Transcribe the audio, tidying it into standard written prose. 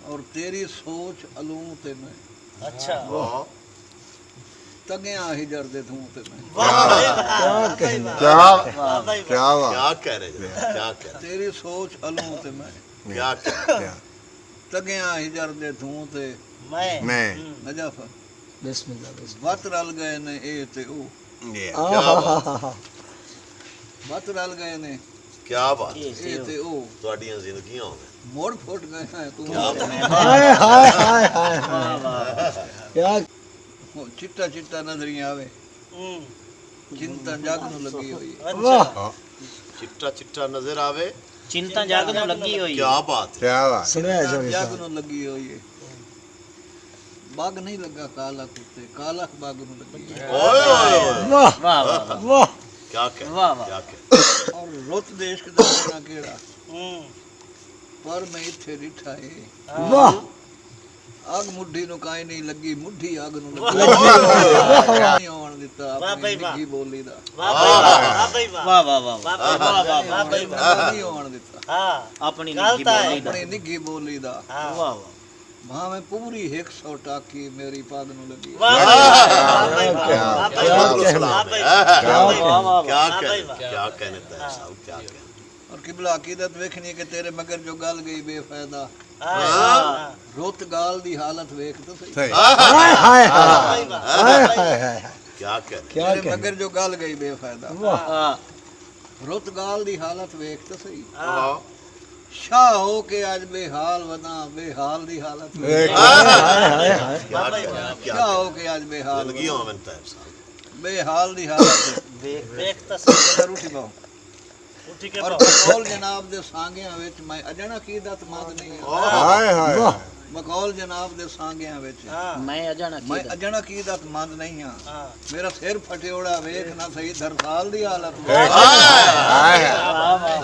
और तेरी सोच अलूं ते मैं अच्छा तगिया हिजर दे तू ते मैं क्या क्या कह रहे हैं क्या कह रहे तेरी सोच अलूं ते मैं क्या कह रहे तगिया हिजर दे तू ते मैं नजफ बिस्मिल्लाह वत रल गए ने ए ते ओ क्या बात वत रल गए ने क्या बात ए ते ओ ਤੁਹਾਡੀਆਂ ਜ਼ਿੰਦਗੀਆਂ ਹੋਵੇ मोड़ फुट गए हैं तू हाय हाय हाय हाय क्या चिट्टा चिट्टा नजरिया आवे चिंता जग नू लगी हुई है वाह ਚਿੱਟਾ ਚਿੱਟਾ ਨਜ਼ਰ ਆਵੇ चिंता जाग नू लगी हुई क्या बात है क्या बात सुनिया है चौधरी जग साहब नू लगी हुई है बाग नहीं लगा काला कुत्ते काला बाग नू लगी है ओए ओए वाह वाह वाह वाह क्या कह वाह वाह क्या कह और रुत देश के देना केड़ा पर मैं इत्थे रिठा है वाह आग मुट्ठी नु काई नहीं लगी मुट्ठी आग नु लगी नहीं होण दिता अपनी निੱघी बोली दा वाह भाई वाह वाह वाह वाह वाह वाह भाई नहीं होण दिता हां अपनी निੱघी बोली दा अपनी निੱघी बोली दा वाह वाह भावे पूरी 100 टाकी मेरी पाग नु लगी वाह भाई वाह क्या कहने ता साहब क्या कहने और किबला अकीदत वेखनी कि तेरे मगर जो गाल गई बेफायदा रोत गाल दी हालत वेख तो सही सही हाय हाय हाय हाय क्या कहने क्या तेरे मगर जो गाल गई बेफायदा वाह रोत गाल दी हालत वेख तो सही हाँ शाह हो के आज बेहाल वदा बेहाल दी हालत वेख हाय हाय हाय क्या कहने क्या शाह हो के आज बेहाल जिंदगी होवे ता साहब बेहाल दी हालत देख तो सही उठी बाओ उठी के और बकौल जनाब दे सांगियां विच मैं अजण अकीदत मंद नहीं है हाय हाय बकौल जनाब दे सांगियां विच मैं अजाना मैं अजण अकीदत मंद नहीं हां हां मेरा सिर फटियोड़ा वेख ना सही दरसाल दी हालत हाय हाय